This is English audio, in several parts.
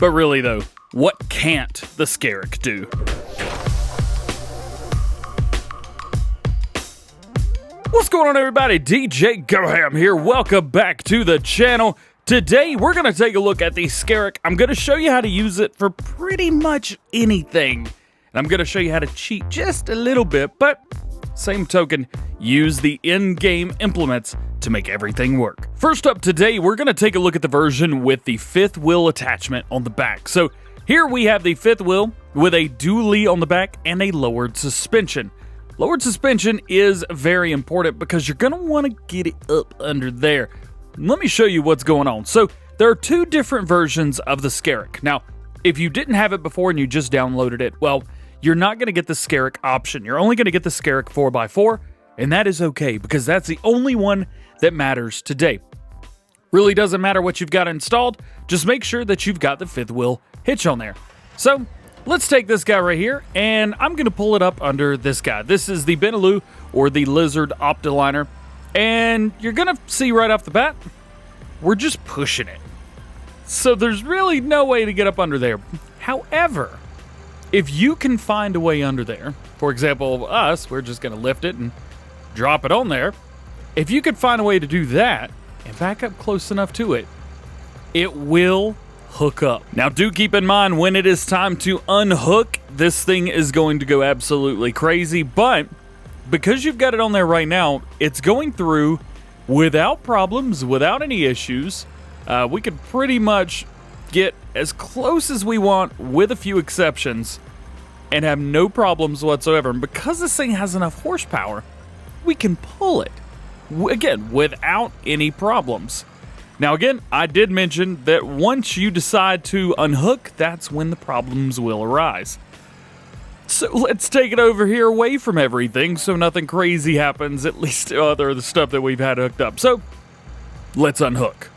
But really though, what can't the Scarok do? What's going on, everybody? DjGoHam here. Welcome back to the channel. Today, we're going to take a look at the Scarok. I'm going to show you how to use it for pretty much anything. And I'm going to show you how to cheat just a little bit, but same token, use the in-game implements to make everything work. First up today, we're going to take a look at the version with the fifth wheel attachment on the back. So here we have the fifth wheel with a dually on the back and a lowered suspension. Lowered suspension is very important because you're going to want to get it up under there. Let me show you what's going on. So there are two different versions of the Scarok. Now, if you didn't have it before and you just downloaded it, well, you're not going to get the Scarok option. You're only going to get the Scarok 4x4, and that is okay because that's the only one that matters today. Really doesn't matter what you've got installed. Just make sure that you've got the fifth wheel hitch on there. So let's take this guy right here, and I'm going to pull it up under this guy. This is the Benelux or the Lizard Optiliner, and you're going to see right off the bat, we're just pushing it. So there's really no way to get up under there. However, if you can find a way under there, for example, us, we're just going to lift it and drop it on there. If you could find a way to do that and back up close enough to it, it will hook up. Now, do keep in mind when it is time to unhook, this thing is going to go absolutely crazy, but because you've got it on there right now, it's going through without problems, without any issues. We could pretty much get as close as we want with a few exceptions and have no problems whatsoever. And because this thing has enough horsepower, we can pull it, again, without any problems. Now, again, I did mention that once you decide to unhook, that's when the problems will arise. So let's take it over here away from everything so nothing crazy happens, at least other the stuff that we've had hooked up. So let's unhook.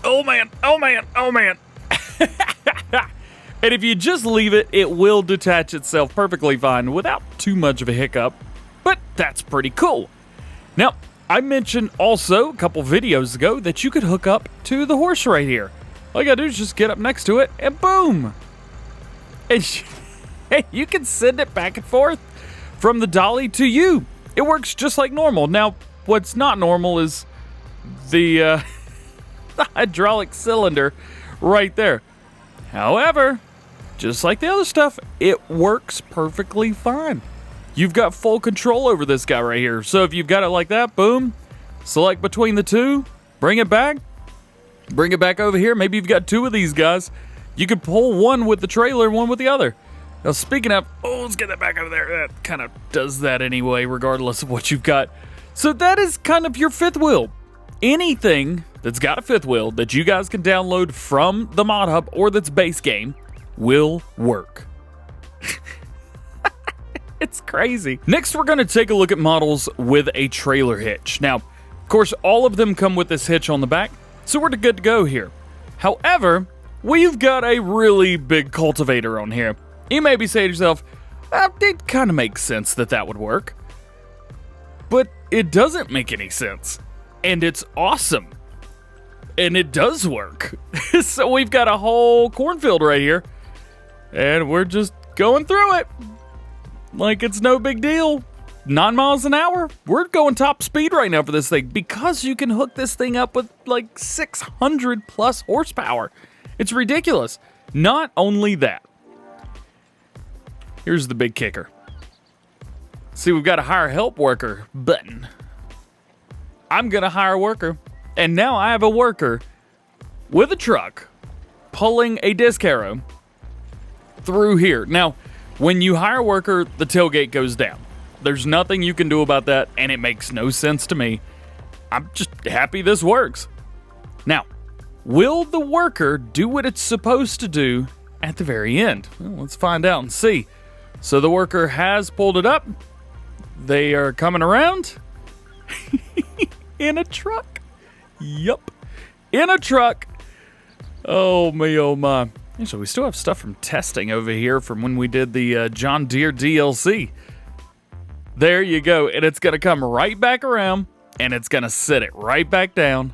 Oh man, oh man, oh man. And if you just leave it, it will detach itself perfectly fine without too much of a hiccup, but that's pretty cool. Now, I mentioned also a couple videos ago that you could hook up to the horse right here. All you gotta do is just get up next to it and boom. And you can send it back and forth from the dolly to you. It works just like normal. Now, what's not normal is the hydraulic cylinder right there. However, just like the other stuff, it works perfectly fine. You've got full control over this guy right here. So if you've got it like that, boom, select between the two, bring it back over here. Maybe you've got two of these guys. You could pull one with the trailer and one with the other. Now, speaking of, let's get that back over there. That kind of does that anyway, regardless of what you've got. So that is kind of your fifth wheel. Anything that's got a fifth wheel that you guys can download from the Mod Hub or that's base game will work. It's crazy. Next, we're going to take a look at models with a trailer hitch. Now, of course, all of them come with this hitch on the back, so we're good to go here. However, we've got a really big cultivator on here. You may be saying to yourself, it kind of makes sense that that would work. But it doesn't make any sense. And it's awesome. And it does work. So we've got a whole cornfield right here. And we're just going through it. Like it's no big deal. 9 miles an hour. We're going top speed right now for this thing. Because you can hook this thing up with like 600 plus horsepower. It's ridiculous. Not only that. Here's the big kicker. See, we've got a hire help worker button. I'm going to hire a worker. And now I have a worker with a truck pulling a disc harrow through here. Now, when you hire a worker, the tailgate goes down. There's nothing you can do about that, and it makes no sense to me. I'm just happy this works. Now, will the worker do what it's supposed to do at the very end? Well, let's find out and see. So the worker has pulled it up. They are coming around in a truck. Yup, in a truck. Oh me, oh my. Actually, we still have stuff from testing over here from when we did the John Deere DLC. There you go. And it's going to come right back around, and it's going to sit it right back down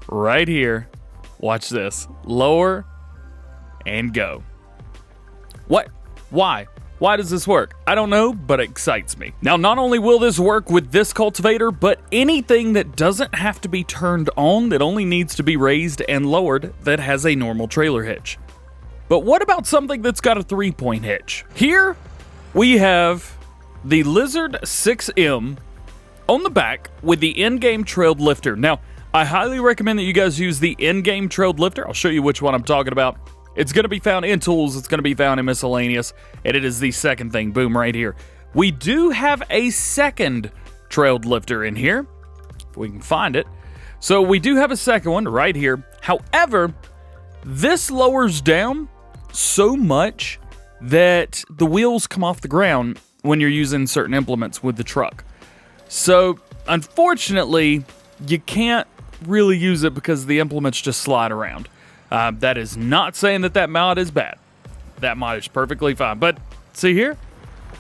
right here. Watch this. Lower, and go. What? Why? Why does this work? I don't know, but it excites me. Now, not only will this work with this cultivator, but anything that doesn't have to be turned on, that only needs to be raised and lowered, that has a normal trailer hitch. But what about something that's got a 3-point hitch? Here, we have the Lizard 6M on the back with the in-game trailed lifter. Now, I highly recommend that you guys use the in-game trailed lifter. I'll show you which one I'm talking about. It's going to be found in tools, it's going to be found in miscellaneous, and it is the second thing, boom, right here. We do have a second trailed lifter in here, if we can find it. So we do have a second one right here. However, this lowers down so much that the wheels come off the ground when you're using certain implements with the truck. So, unfortunately, you can't really use it because the implements just slide around. That is not saying that that mod is bad. That mod is perfectly fine. But see here,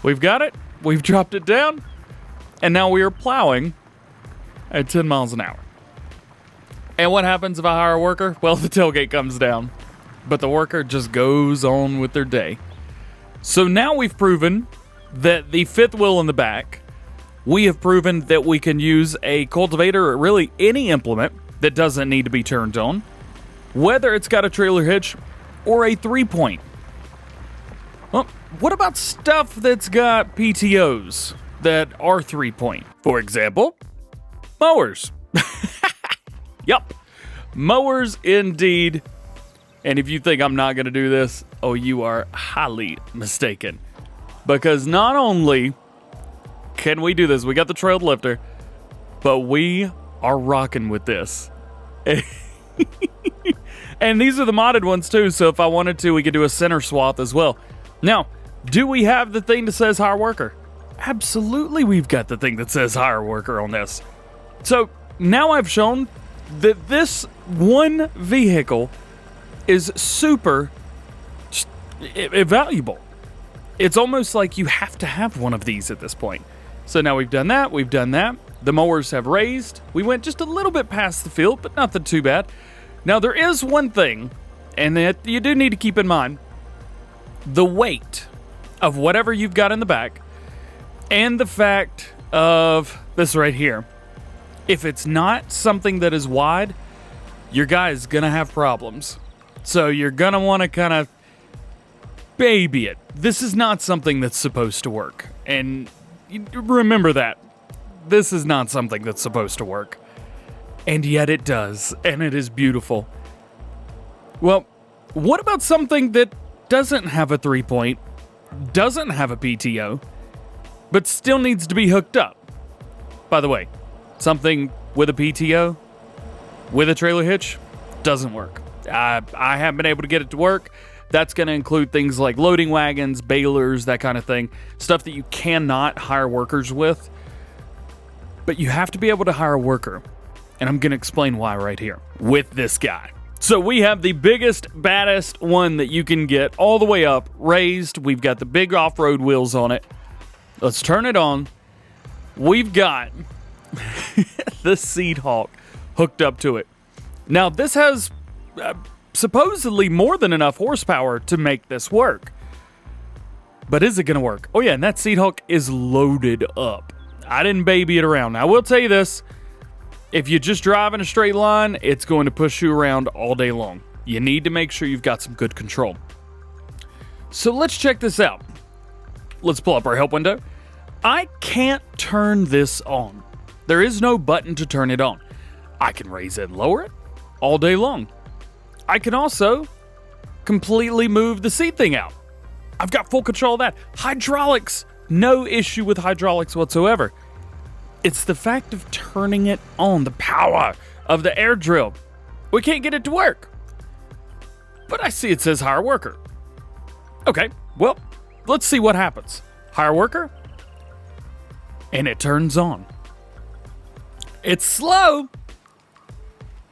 we've got it. We've dropped it down. And now we are plowing at 10 miles an hour. And what happens if I hire a worker? Well, the tailgate comes down. But the worker just goes on with their day. So now we've proven that the fifth wheel in the back, we have proven that we can use a cultivator or really any implement that doesn't need to be turned on, whether it's got a trailer hitch or a 3-point. Well, what about stuff that's got PTOs that are 3-point? For example, mowers. Yup, mowers indeed. And if you think I'm not going to do this, oh, you are highly mistaken. Because not only can we do this, we got the trailed lifter, but we are rocking with this. And these are the modded ones too, so if I wanted to, we could do a center swath as well. Now, do we have the thing that says hire worker? Absolutely, we've got the thing that says hire worker on this. So now I've shown that this one vehicle is super valuable. It's almost like you have to have one of these at this point. So now we've done that, we've done that. The mowers have raised. We went just a little bit past the field, but nothing too bad. Now, there is one thing, and that you do need to keep in mind. The weight of whatever you've got in the back, and the fact of this right here. If it's not something that is wide, your guy is going to have problems. So you're going to want to kind of baby it. This is not something that's supposed to work. And remember that. This is not something that's supposed to work. And yet it does, and it is beautiful. Well, what about something that doesn't have a 3-point, doesn't have a PTO, but still needs to be hooked up? By the way, something with a PTO, with a trailer hitch, doesn't work. I haven't been able to get it to work. That's going to include things like loading wagons, balers, that kind of thing. Stuff that you cannot hire workers with. But you have to be able to hire a worker. And I'm going to explain why right here with this guy. So we have the biggest, baddest one that you can get all the way up, raised. We've got the big off-road wheels on it. Let's turn it on. We've got the Seed Hawk hooked up to it. Now, this has supposedly more than enough horsepower to make this work. But is it going to work? Oh, yeah, and that Seed Hawk is loaded up. I didn't baby it around. Now, I will tell you this. If you just drive in a straight line, it's going to push you around all day long. You need to make sure you've got some good control. So let's check this out. Let's pull up our help window. I can't turn this on. There is no button to turn it on. I can raise it and lower it all day long. I can also completely move the seat thing out. I've got full control of that. Hydraulics, no issue with hydraulics whatsoever. It's the fact of turning it on, the power of the air drill. We can't get it to work. But I see it says hire worker. Okay, well, let's see what happens. Hire worker, and it turns on. It's slow,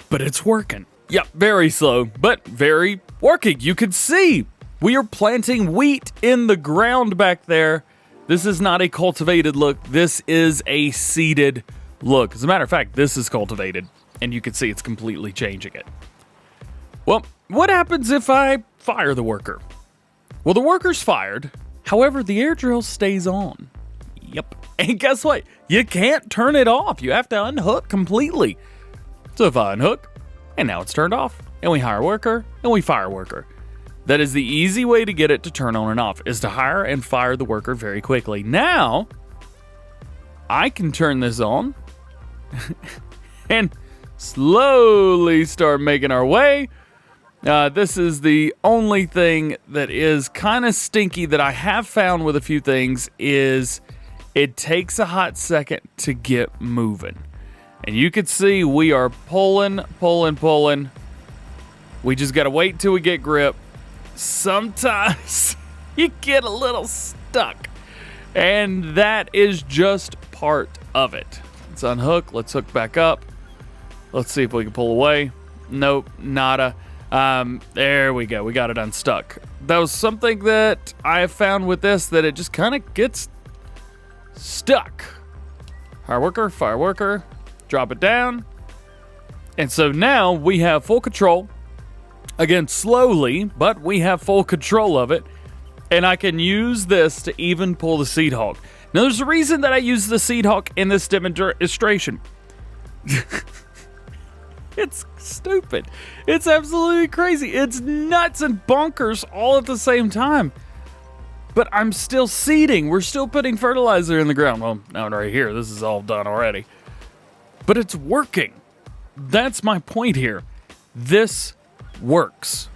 but it's working. Yep, very slow, but very working. You can see we are planting wheat in the ground back there. This is not a cultivated look. This is a seeded look. As a matter of fact, this is cultivated, and you can see it's completely changing it. Well, what happens if I fire the worker. Well, the worker's fired. However, the air drill stays on. Yep. And guess what? You can't turn it off. You have to unhook completely. So if I unhook, and now it's turned off, and we hire worker, and we fire worker. That is the easy way to get it to turn on and off, is to hire and fire the worker very quickly. Now, I can turn this on and slowly start making our way. This is the only thing that is kind of stinky that I have found with a few things is it takes a hot second to get moving. And you can see we are pulling. We just got to wait till we get grip. Sometimes you get a little stuck. And that is just part of it. Let's unhook. Let's hook back up. Let's see if we can pull away. Nope, nada. There we go. We got it unstuck. That was something that I have found with this, that it just kind of gets stuck. Fire worker, drop it down. And so now we have full control. Again, slowly, but we have full control of it. And I can use this to even pull the seat hawk. Now, there's a reason that I use the seat hawk in this demonstration. It's stupid. It's absolutely crazy. It's nuts and bonkers all at the same time. But I'm still seeding. We're still putting fertilizer in the ground. Well, now right here, this is all done already. But it's working. That's my point here. This works.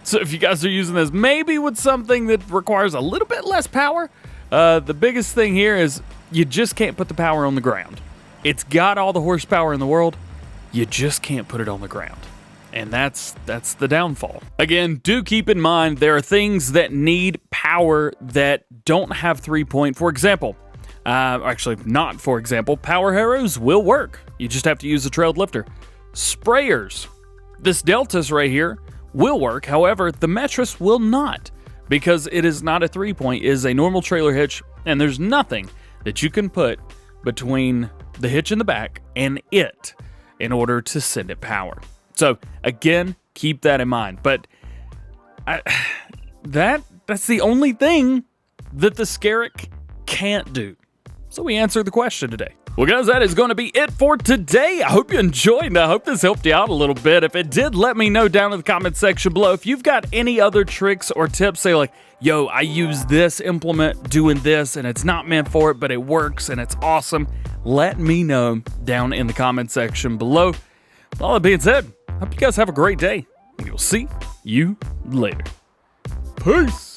So if you guys are using this, maybe with something that requires a little bit less power, the biggest thing here is you just can't put the power on the ground. It's got all the horsepower in the world. You just can't put it on the ground. And that's the downfall. Again, do keep in mind there are things that need power that don't have 3-point. For example, actually not for example, power arrows will work. You just have to use a trailed lifter. Sprayers, this Deltas right here will work. However, the Metris will not, because it is not a 3-point. It is a normal trailer hitch, and there's nothing that you can put between the hitch in the back and it in order to send it power. So again, keep that in mind. But that's the only thing that the Scarok can't do. So we answered the question today. Well, guys, that is going to be it for today. I hope you enjoyed, and I hope this helped you out a little bit. If it did, let me know down in the comment section below. If you've got any other tricks or tips, say like, yo, I use this implement doing this, and it's not meant for it, but it works, and it's awesome. Let me know down in the comment section below. With all that being said, hope you guys have a great day. We will see you later. Peace.